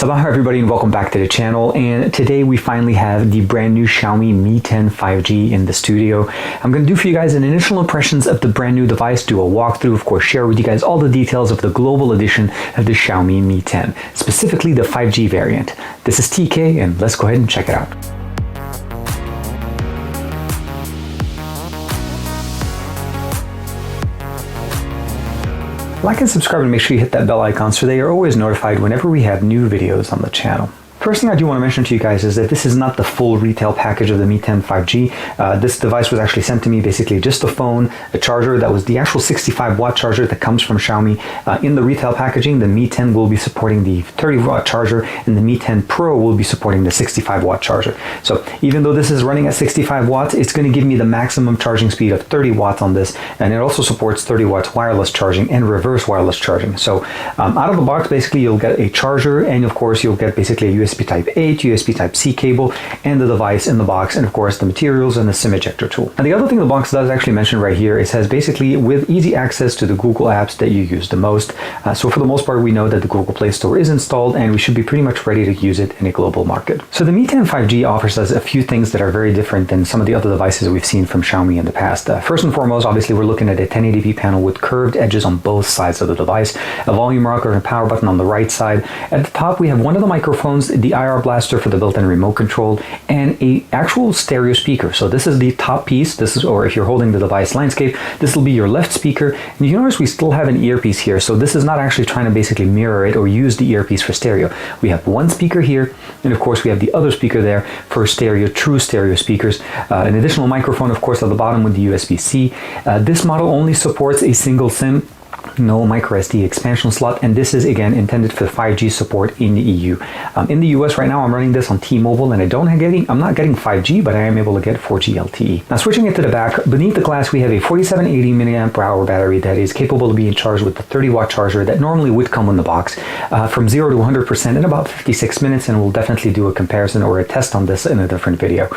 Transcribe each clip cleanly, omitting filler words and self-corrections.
Sabah everybody and welcome back to the channel, and today we finally have the brand new Xiaomi Mi 10 5G in the studio. I'm going to do for you guys an initial impressions of the brand new device, do a walkthrough, of course share with you guys all the details of the global edition of the Xiaomi Mi 10, specifically the 5G variant. This is TK and let's go ahead and check it out. Like and subscribe and make sure you hit that bell icon so that you're always notified whenever we have new videos on the channel. First thing I do want to mention to you guys is that this is not the full retail package of the Mi 10 5G. This device was actually sent to me, basically just a phone, a charger that was the actual 65-watt charger that comes from Xiaomi. In the retail packaging, the Mi 10 will be supporting the 30-watt charger and the Mi 10 Pro will be supporting the 65-watt charger. So even though this is running at 65 watts, it's going to give me the maximum charging speed of 30 watts on this, and it also supports 30 watts wireless charging and reverse wireless charging. So out of the box, basically you'll get a charger, and of course you'll get basically a USB Type A to USB Type C cable and the device in the box, and of course the materials and the SIM ejector tool. And the other thing the box does actually mention right here, it says basically with easy access to the Google apps that you use the most. So for the most part, we know that the Google Play Store is installed and we should be pretty much ready to use it in a global market. So the Mi 10 5G offers us a few things that are very different than some of the other devices we've seen from Xiaomi in the past. First and foremost, obviously we're looking at a 1080p panel with curved edges on both sides of the device, a volume rocker and a power button on the right side. At the top we have one of the microphones, the IR blaster for the built-in remote control, and a actual stereo speaker. So this is the top piece. This is, or if you're holding the device landscape, this will be your left speaker. And you notice we still have an earpiece here. So this is not actually trying to basically mirror it or use the earpiece for stereo. We have one speaker here, and of course we have the other speaker there for stereo, true stereo speakers. An additional microphone, of course, at the bottom with the USB-C. This model only supports a single SIM, no micro SD expansion slot, and this is again intended for 5G support in the EU. In the US right now, I'm running this on T-Mobile, and I'm not getting 5G, but I am able to get 4G LTE. Now switching it to the back, beneath the glass we have a 4780 mAh battery that is capable of being charged with the 30-watt charger that normally would come in the box from 0 to 100% in about 56 minutes, and we'll definitely do a comparison or a test on this in a different video.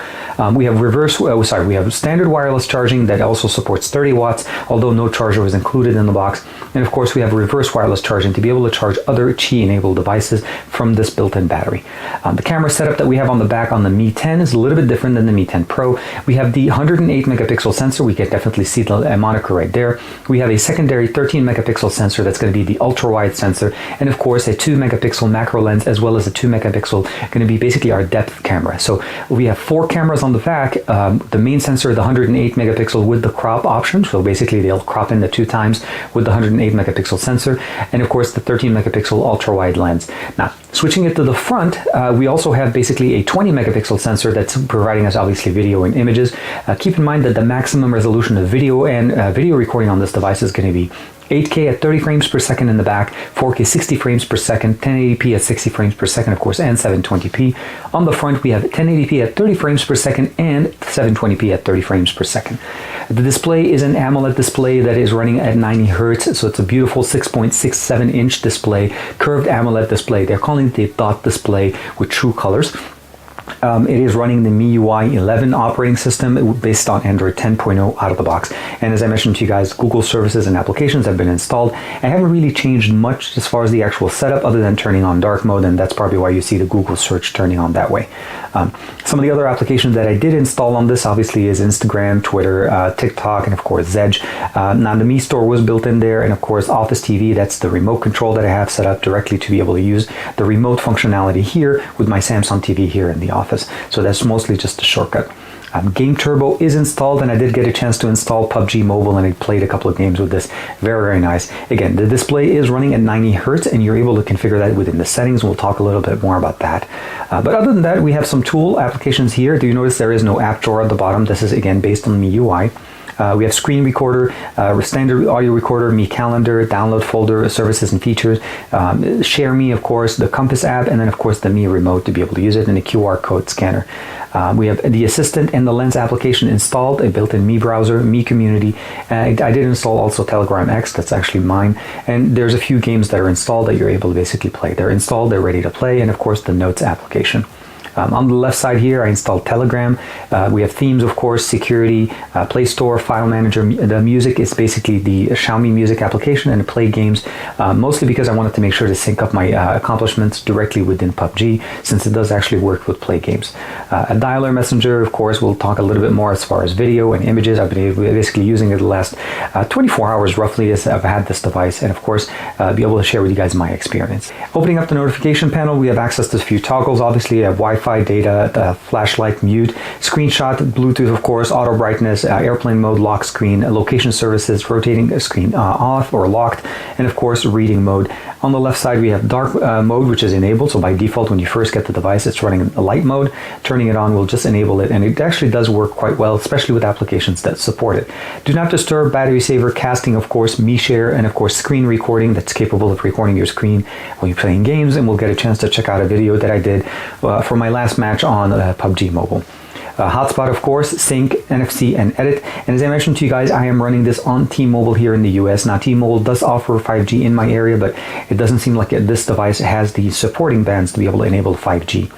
We have standard wireless charging that also supports 30 watts, although no charger was included in the box. And of course we have reverse wireless charging to be able to charge other Qi-enabled devices from this built-in battery. The camera setup that we have on the back on the Mi 10 is a little bit different than the Mi 10 Pro. We have the 108 megapixel sensor. We can definitely see the moniker right there. We have a secondary 13 megapixel sensor that's going to be the ultra-wide sensor, and of course a 2 megapixel macro lens, as well as a 2 megapixel going to be basically our depth camera. So we have 4 cameras on the back. The main sensor, the 108 megapixel with the crop option, so basically they'll crop in the 2 times with the 108 megapixel sensor, and of course the 13 megapixel ultra-wide lens. Now switching it to the front, we also have basically a 20 megapixel sensor that's providing us obviously video and images. Keep in mind that the maximum resolution of video and video recording on this device is going to be 8K at 30 frames per second in the back, 4K 60 frames per second, 1080p at 60 frames per second, of course, and 720p. On the front, we have 1080p at 30 frames per second and 720p at 30 frames per second. The display is an AMOLED display that is running at 90 Hz, so it's a beautiful 6.67-inch display, curved AMOLED display. They're calling it a dot display with true colors. It is running the MIUI 11 operating system based on Android 10.0 out of the box. And as I mentioned to you guys, Google services and applications have been installed. I haven't really changed much as far as the actual setup other than turning on dark mode, and that's probably why you see the Google search turning on that way. Some of the other applications that I did install on this obviously is Instagram, Twitter, TikTok, and of course Zedge. Now the Mi Store was built in there, and of course Office TV, that's the remote control that I have set up directly to be able to use the remote functionality here with my Samsung TV here in the office. So that's mostly just a shortcut. Game Turbo is installed, and I did get a chance to install PUBG Mobile, and I played a couple of games with this. Very, very nice. Again, the display is running at 90 Hz, and you're able to configure that within the settings. We'll talk a little bit more about that. But other than that, we have some tool applications here. Do you notice there is no app drawer at the bottom? This is again based on MIUI. We have screen recorder, standard audio recorder, Mi Calendar, download folder, services and features, Share Me, of course, the Compass app, and then of course the Mi Remote to be able to use it, and a QR code scanner. We have the Assistant and the Lens application installed, a built-in Mi browser, Mi Community. I did install also Telegram X, that's actually mine, and there's a few games that are installed that you're able to basically play. They're installed, they're ready to play, and of course the Notes application. On the left side here, I installed Telegram. We have themes, of course, security, Play Store, file manager. The music is basically the Xiaomi music application, and play games, mostly because I wanted to make sure to sync up my accomplishments directly within PUBG, since it does actually work with play games. A dialer messenger, of course, we'll talk a little bit more as far as video and images. I've been basically using it the last 24 hours roughly as I've had this device, and of course be able to share with you guys my experience. Opening up the notification panel, we have access to a few toggles. Obviously, I have Wi-Fi, data, flashlight, mute, screenshot, Bluetooth, of course, auto brightness, airplane mode, lock screen, location services, rotating screen off or locked, and of course reading mode. On the left side, we have dark mode, which is enabled. So by default, when you first get the device, it's running a light mode. Turning it on will just enable it, and it actually does work quite well, especially with applications that support it. Do not disturb, battery saver, casting, of course, me share, and of course screen recording that's capable of recording your screen while you're playing games, and we'll get a chance to check out a video that I did for my last match on PUBG Mobile. Hotspot, of course, sync, NFC, and edit. And as I mentioned to you guys, I am running this on T-Mobile here in the US. Now, T-Mobile does offer 5G in my area, but it doesn't seem like this device has the supporting bands to be able to enable 5G.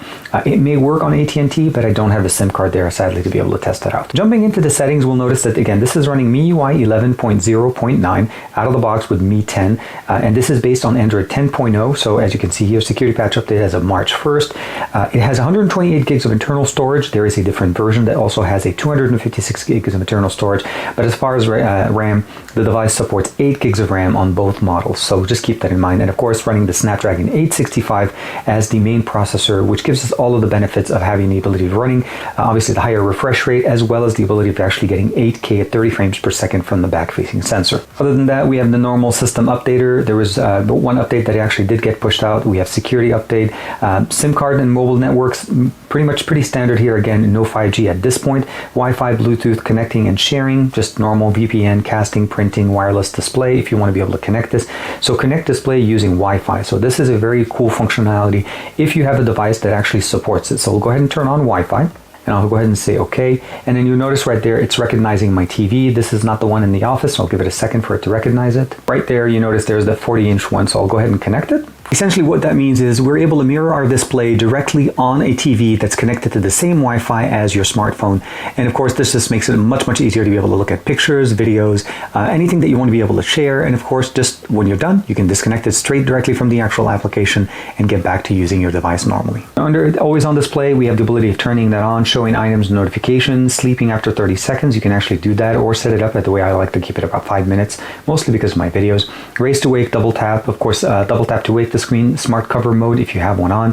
It may work on AT&T, but I don't have a SIM card there, sadly, to be able to test it out. Jumping into the settings, we'll notice that, again, this is running MIUI 11.0.9 out of the box with Mi 10, and this is based on Android 10.0. So as you can see here, security patch update as of March 1st. It has 128 gigs of internal storage. There is a different version that also has a 256 gigs of internal storage, but as far as RAM, the device supports 8 gigs of RAM on both models, so just keep that in mind. And of course, running the Snapdragon 865 as the main processor, which gives us all of the benefits of having the ability of running obviously the higher refresh rate, as well as the ability of actually getting 8K at 30 frames per second from the back-facing sensor. Other than that, we have the normal system updater. There was one update that actually did get pushed out. We have security update, SIM card and mobile networks, pretty standard here. Again, no 5G at this point. Wi-Fi, Bluetooth, connecting and sharing, just normal VPN, casting, printing, wireless display if you want to be able to connect this. So connect display using Wi-Fi. So this is a very cool functionality if you have a device that actually supports it. So we'll go ahead and turn on Wi-Fi, and I'll go ahead and say OK. And then you'll notice right there, it's recognizing my TV. This is not the one in the office, so I'll give it a second for it to recognize it. Right there, you notice there's the 40-inch one, so I'll go ahead and connect it. Essentially what that means is we're able to mirror our display directly on a TV that's connected to the same Wi-Fi as your smartphone. And of course, this just makes it much easier to be able to look at pictures, videos, anything that you want to be able to share. And of course, just when you're done, you can disconnect it straight directly from the actual application and get back to using your device normally. Under Always On Display, we have the ability of turning that on, showing items, notifications, sleeping after 30 seconds. You can actually do that or set it up at the way I like to keep it about 5 minutes, mostly because of my videos. Raise to wake, double tap, of course, double tap to wake the screen, smart cover mode if you have one on,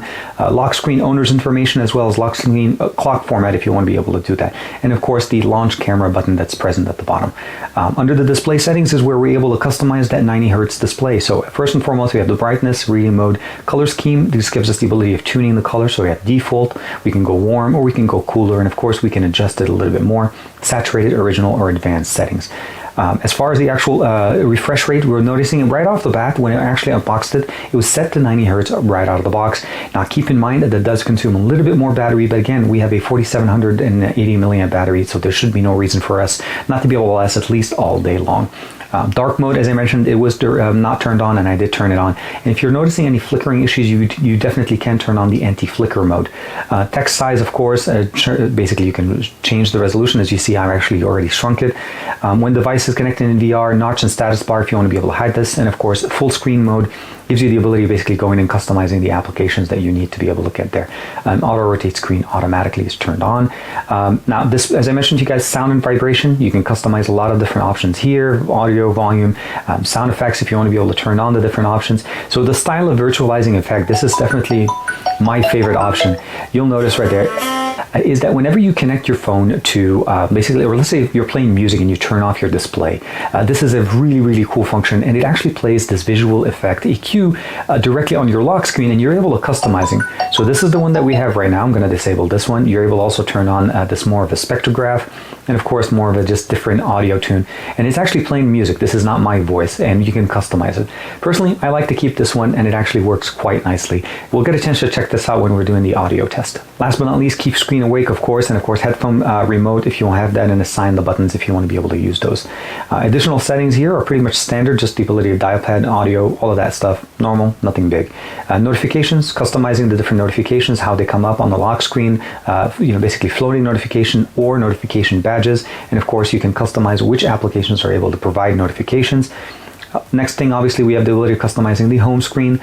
lock screen owner's information, as well as lock screen clock format if you want to be able to do that, and of course the launch camera button that's present at the bottom. Under the display settings is where we're able to customize that 90 Hz display. So first and foremost, we have the brightness, reading mode, color scheme. This gives us the ability of tuning the color. So we have default, we can go warm, or we can go cooler, and of course we can adjust it a little bit more, saturated, original, or advanced settings. As far as the actual refresh rate, we're noticing it right off the bat when I actually unboxed it. It was set to 90 Hz right out of the box. Now keep in mind that it does consume a little bit more battery, but again, we have a 4780 milliamp battery, so there should be no reason for us not to be able to last at least all day long. Dark mode, as I mentioned, it was not turned on, and I did turn it on. And if you're noticing any flickering issues, you definitely can turn on the anti-flicker mode. Text size, of course, basically you can change the resolution. As you see, I've actually already shrunk it. When device is connected in VR, notch and status bar if you want to be able to hide this. And of course, full screen mode gives you the ability of basically going and customizing the applications that you need to be able to get there. Auto rotate screen automatically is turned on. Now this, as I mentioned to you guys, sound and vibration, you can customize a lot of different options here, audio, volume, sound effects if you want to be able to turn on the different options. So the style of virtualizing effect, this is definitely my favorite option. You'll notice right there is that whenever you connect your phone to basically, or let's say if you're playing music and you turn off your display, this is a really cool function, and it actually plays this visual effect EQ directly on your lock screen, and you're able to customizing. So this is the one that we have right now. I'm going to disable this one. You're able to also turn on this more of a spectrograph. and of course more of a just different audio tune. And it's actually playing music. This is not my voice, and you can customize it. Personally, I like to keep this one, and it actually works quite nicely. We'll get a chance to check this out when we're doing the audio test. Last but not least, keep screen awake, of course, and of course headphone remote if you want to have that, and assign the buttons if you want to be able to use those. Additional settings here are pretty much standard, just the ability to dial pad, audio, all of that stuff. Normal, nothing big. Notifications, customizing the different notifications, how they come up on the lock screen, basically floating notification or notification badges, and of course you can customize which applications are able to provide notifications. Next thing, obviously, we have the ability of customizing the home screen.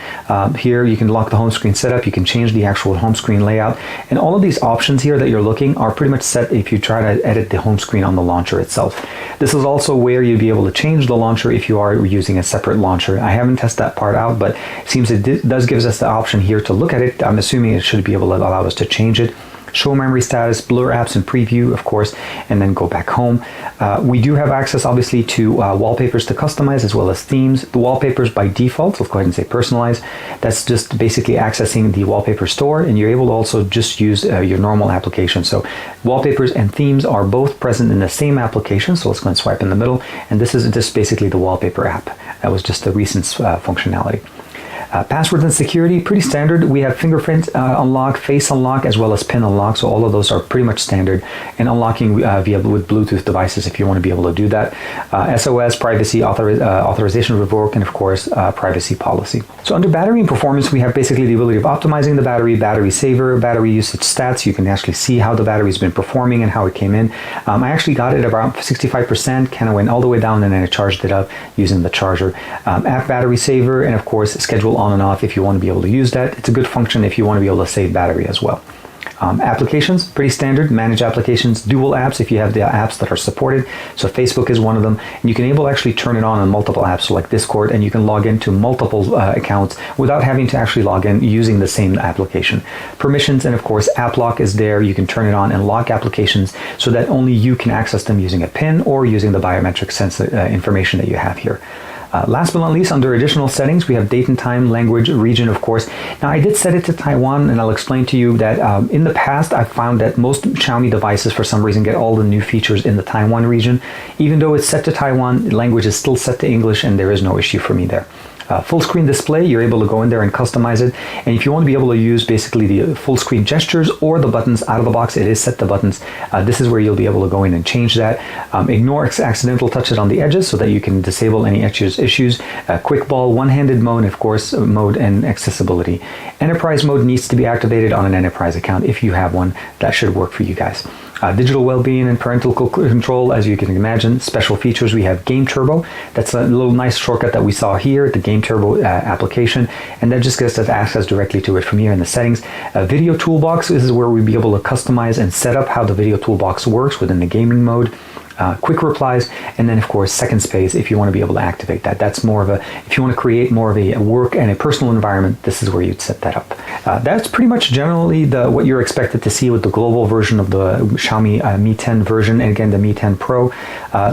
Here you can lock the home screen setup, you can change the actual home screen layout, and all of these options here that you're looking are pretty much set if you try to edit the home screen on the launcher itself. This is also where you'd be able to change the launcher if you are using a separate launcher. I haven't tested that part out, but it seems it does give us the option here to look at it. I'm assuming it should be able to allow us to change it. Show memory status, blur apps and preview, of course, and then go back home. We do have access, obviously, to wallpapers to customize, as well as themes. The wallpapers by default, let's go ahead and say personalize. That's just basically accessing the wallpaper store, and you're able to also just use your normal application. So wallpapers and themes are both present in the same application. So let's go and swipe in the middle, and this is just basically the wallpaper app. That was just the recent functionality. Passwords and security, pretty standard. We have fingerprint unlock, face unlock, as well as pin unlock. So all of those are pretty much standard. And unlocking with Bluetooth devices if you want to be able to do that. SOS, privacy, authorization revoke, and of course, privacy policy. So under battery and performance, we have basically the ability of optimizing the battery saver, battery usage stats. You can actually see how the battery's been performing and how it came in. I actually got it around 65%, kind of went all the way down, and then I charged it up using the charger. App battery saver, and of course, schedule on and off if you want to be able to use that. It's a good function if you want to be able to save battery as well. Applications, pretty standard. Manage applications, dual apps if you have the apps that are supported. So Facebook is one of them, and you can actually turn it on multiple apps, so like Discord, and you can log into multiple accounts without having to actually log in using the same application. Permissions, and of course app lock is there. You can turn it on and lock applications so that only you can access them using a PIN or using the biometric information that you have here. Last but not least, under additional settings, we have date and time, language, region, of course. Now, I did set it to Taiwan, and I'll explain to you that in the past, I've found that most Xiaomi devices, for some reason, get all the new features in the Taiwan region. Even though it's set to Taiwan, language is still set to English, and there is no issue for me there. Full screen display, you're able to go in there and customize it. And if you want to be able to use basically the full screen gestures or the buttons out of the box, it is set to buttons. This is where you'll be able to go in and change that. Ignore accidental touches on the edges so that you can disable any issues. Quick ball, one-handed mode, of course, mode and accessibility. Enterprise mode needs to be activated on an enterprise account. If you have one, that should work for you guys. Digital well-being and parental control, as you can imagine. Special features, we have Game Turbo. That's a little nice shortcut that we saw here, the Game Turbo application, and that just gets us access directly to it from here in the settings. Video Toolbox, this is where we'll be able to customize and set up how the Video Toolbox works within the gaming mode. Quick replies, and then of course second space if you want to be able to activate that. That's more of if you want to create more of a work and a personal environment, this is where you'd set that up. That's pretty much generally what you're expected to see with the global version of the Xiaomi Mi 10 version, and again the Mi 10 Pro.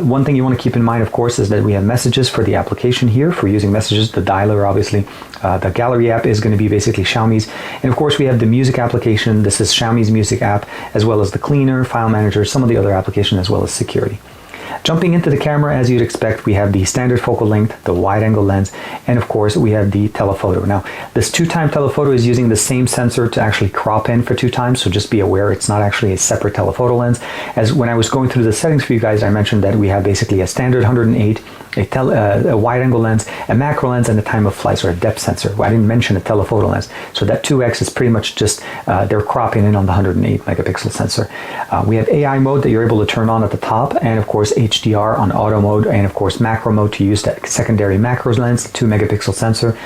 One thing you want to keep in mind, of course, is that we have messages for the application here for using messages, the dialer obviously. The gallery app is going to be basically Xiaomi's, and of course we have the music application. This is Xiaomi's music app, as well as the cleaner, file manager, some of the other applications, as well as security. Jumping into the camera, as you'd expect, we have the standard focal length, the wide-angle lens, and of course we have the telephoto. Now, this 2x telephoto is using the same sensor to actually crop in for 2x, so just be aware it's not actually a separate telephoto lens. As when I was going through the settings for you guys, I mentioned that we have basically a standard 108, a wide-angle lens, a macro lens, and a time of flight, or a depth sensor. Well, I didn't mention a telephoto lens, so that 2x is pretty much just they're cropping in on the 108 megapixel sensor. We have AI mode that you're able to turn on at the top, and of course HDR on auto mode, and of course macro mode to use that secondary macro lens, 2 megapixel sensor.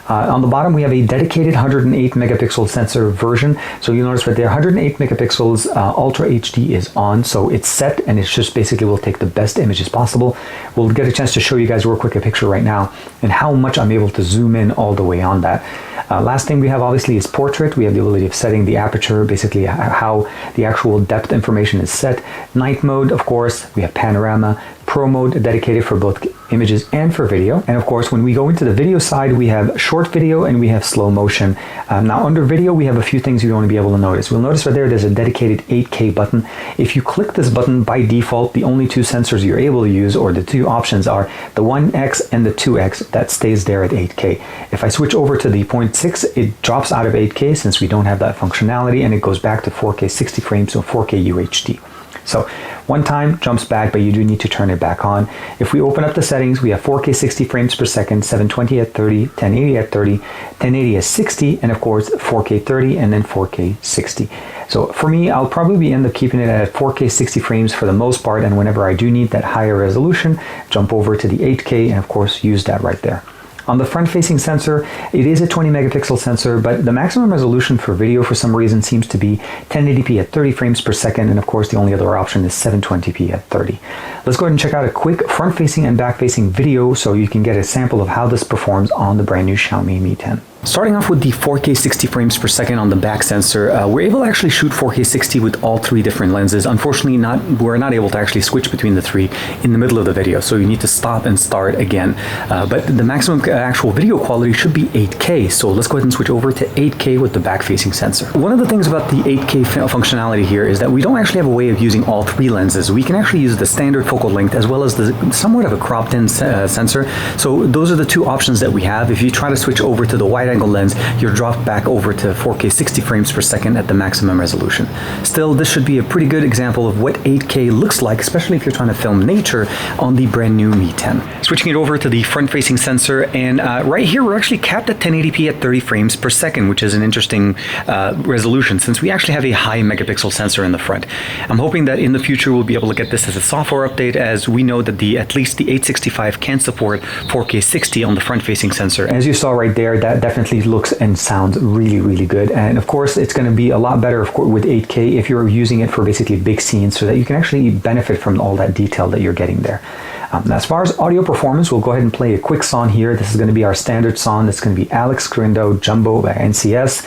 On the bottom, we have a dedicated 108 megapixel sensor version. So you'll notice right there, 108 megapixels Ultra HD is on. So it's set, and it's just basically will take the best images possible. We'll get a chance to show you guys real quick a picture right now and how much I'm able to zoom in all the way on that. Last thing we have obviously is portrait. We have the ability of setting the aperture, basically how the actual depth information is set. Night mode, of course, we have panorama, Pro mode dedicated for both images and for video. And of course, when we go into the video side, we have short video and we have slow motion. Now under video, we have a few things you want to be able to notice. We'll notice right there's a dedicated 8K button. If you click this button, by default, the only two sensors you're able to use, or the two options, are the 1X and the 2X. That stays there at 8K. If I switch over to the 0.6, it drops out of 8K since we don't have that functionality, and it goes back to 4K 60 frames, so 4K UHD. So one time jumps back, but you do need to turn it back on. If we open up the settings, we have 4K 60 frames per second, 720 at 30, 1080 at 30, 1080 at 60, and of course 4K 30 and then 4K 60. So for me, I'll probably end up keeping it at 4K 60 frames for the most part, and whenever I do need that higher resolution, jump over to the 8K and of course use that right there. On the front-facing sensor, it is a 20 megapixel sensor, but the maximum resolution for video for some reason seems to be 1080p at 30 frames per second, and of course the only other option is 720p at 30. Let's go ahead and check out a quick front-facing and back-facing video so you can get a sample of how this performs on the brand new Xiaomi Mi 10. Starting off with the 4K 60 frames per second on the back sensor, we're able to actually shoot 4K 60 with all three different lenses. Unfortunately, we're not able to actually switch between the three in the middle of the video, so you need to stop and start again. But the maximum actual video quality should be 8K, so let's go ahead and switch over to 8K with the back-facing sensor. One of the things about the 8K functionality here is that we don't actually have a way of using all three lenses. We can actually use the standard focal length as well as the somewhat of a cropped-in sensor. So those are the two options that we have. If you try to switch over to the wide-angle lens, you're dropped back over to 4K 60 frames per second at the maximum resolution. Still, this should be a pretty good example of what 8K looks like, especially if you're trying to film nature on the brand new Mi 10. Switching it over to the front-facing sensor, and right here we're actually capped at 1080p at 30 frames per second, which is an interesting resolution since we actually have a high megapixel sensor in the front. I'm hoping that in the future we'll be able to get this as a software update, as we know that at least the 865 can support 4K 60 on the front-facing sensor. As you saw right there, that definitely looks and sounds really, really good. And of course, it's going to be a lot better with 8K if you're using it for basically big scenes, so that you can actually benefit from all that detail that you're getting there. As far as audio performance, we'll go ahead and play a quick song here. This is going to be our standard song. It's going to be Alex Crindo Jumbo by NCS.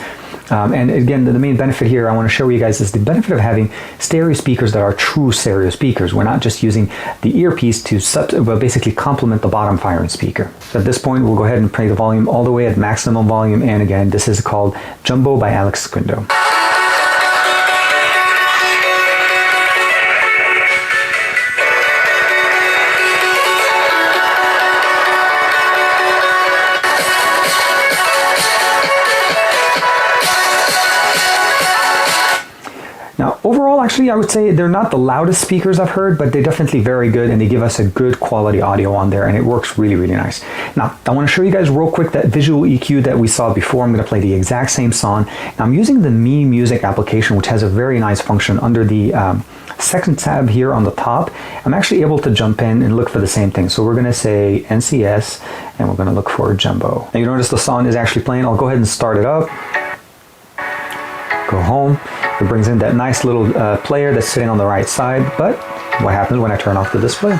And again, the main benefit here I want to show you guys is the benefit of having stereo speakers that are true stereo speakers. We're not just using the earpiece to basically complement the bottom firing speaker. So at this point, we'll go ahead and play the volume all the way at maximum volume. And again, this is called Jumbo by Alex Crindo. Now, overall, actually, I would say they're not the loudest speakers I've heard, but they're definitely very good, and they give us a good quality audio on there, and it works really, really nice. Now, I want to show you guys real quick that visual EQ that we saw before. I'm going to play the exact same song. Now, I'm using the Mi Music application, which has a very nice function under the second tab here on the top. I'm actually able to jump in and look for the same thing. So we're going to say NCS, and we're going to look for Jumbo. Now, you notice the song is actually playing. I'll go ahead and start it up. Go home. It brings in that nice little player that's sitting on the right side, but what happens when I turn off the display?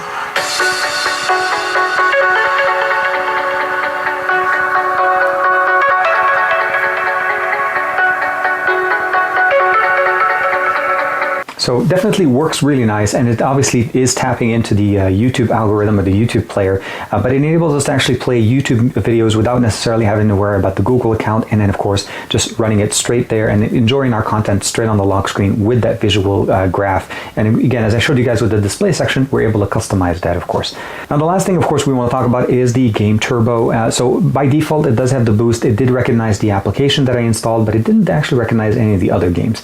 So definitely works really nice, and it obviously is tapping into the YouTube algorithm or the YouTube player, but it enables us to actually play YouTube videos without necessarily having to worry about the Google account, and then of course just running it straight there and enjoying our content straight on the lock screen with that visual graph. And again, as I showed you guys with the display section, we're able to customize that, of course. Now the last thing, of course, we want to talk about is the Game Turbo. So by default, it does have the boost. It did recognize the application that I installed, but it didn't actually recognize any of the other games.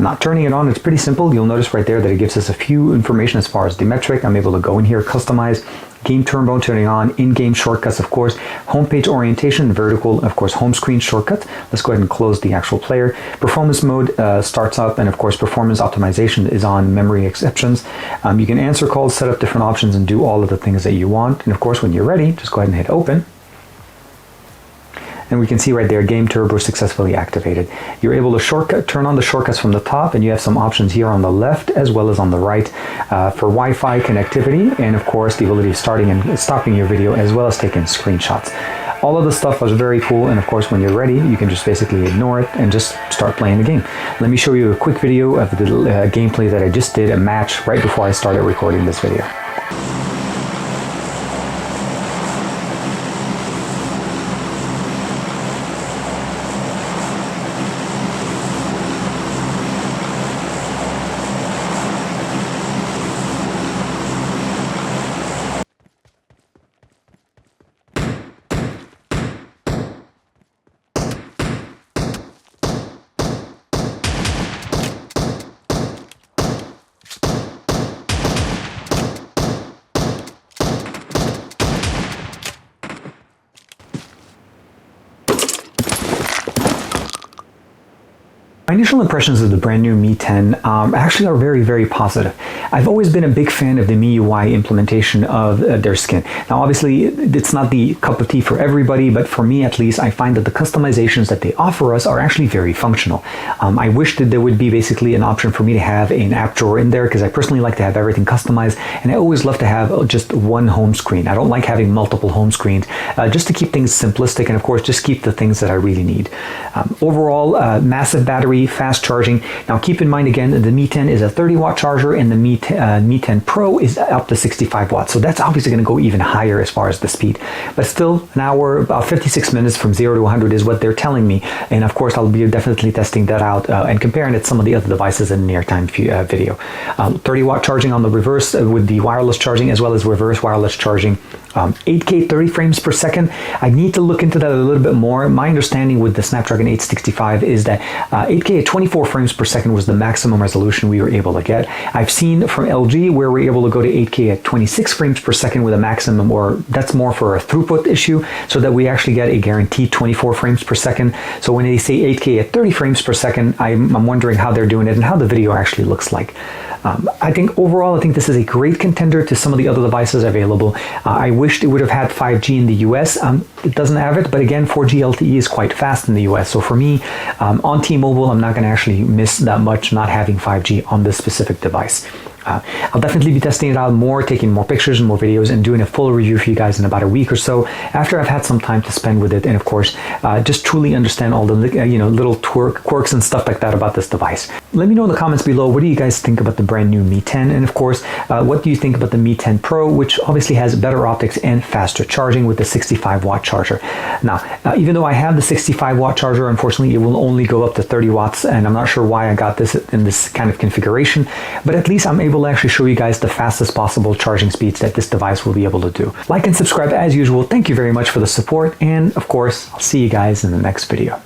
Not turning it on, it's pretty simple. You'll notice right there that it gives us a few information as far as the metric. I'm able to go in here, customize Game Turbo, turning on in-game shortcuts, of course, homepage orientation, vertical, of course, home screen shortcut. Let's go ahead and close the actual player. Performance mode starts up, and of course, performance optimization is on, memory exceptions. You can answer calls, set up different options, and do all of the things that you want. And of course, when you're ready, just go ahead and hit open. And we can see right there, Game Turbo successfully activated. You're able to turn on the shortcuts from the top, and you have some options here on the left as well as on the right for Wi-Fi connectivity, and of course the ability of starting and stopping your video as well as taking screenshots. All of this stuff was very cool, and of course when you're ready, you can just basically ignore it and just start playing the game. Let me show you a quick video of the gameplay that I just did, a match right before I started recording this video. My initial impressions of the brand new Mi 10 actually are very, very positive. I've always been a big fan of the MIUI implementation of their skin. Now, obviously, it's not the cup of tea for everybody, but for me at least, I find that the customizations that they offer us are actually very functional. I wish that there would be basically an option for me to have an app drawer in there, because I personally like to have everything customized, and I always love to have just one home screen. I don't like having multiple home screens, just to keep things simplistic and of course just keep the things that I really need. Overall, massive battery, fast charging. Now keep in mind again, the Mi 10 is a 30 watt charger and the Mi 10 Pro is up to 65 watts. So that's obviously going to go even higher as far as the speed. But still, an hour, about 56 minutes from 0 to 100 is what they're telling me. And of course, I'll be definitely testing that out and comparing it to some of the other devices in near time video. 30 watt charging on the reverse with the wireless charging as well as reverse wireless charging. 8K 30 frames per second. I need to look into that a little bit more. My understanding with the Snapdragon 865 is that 8K at 24 frames per second was the maximum resolution we were able to get. I've seen from LG where we're able to go to 8K at 26 frames per second with a maximum, or that's more for a throughput issue, so that we actually get a guaranteed 24 frames per second. So when they say 8K at 30 frames per second, I'm wondering how they're doing it and how the video actually looks like. I think overall, I think this is a great contender to some of the other devices available. I wished it would have had 5G in the US. It doesn't have it, but again, 4G LTE is quite fast in the US. So for me, on T-Mobile, I'm not going to actually miss that much not having 5G on this specific device. I'll definitely be testing it out more, taking more pictures and more videos, and doing a full review for you guys in about a week or so after I've had some time to spend with it, and of course, just truly understand all the little quirks and stuff like that about this device. Let me know in the comments below, what do you guys think about the brand new Mi 10, and of course, what do you think about the Mi 10 Pro, which obviously has better optics and faster charging with the 65 watt charger. Now, even though I have the 65 watt charger, unfortunately, it will only go up to 30 watts, and I'm not sure why I got this in this kind of configuration, but at least I'm able to actually show you guys the fastest possible charging speeds that this device will be able to do. Like and subscribe as usual. Thank you very much for the support, and of course, I'll see you guys in the next video.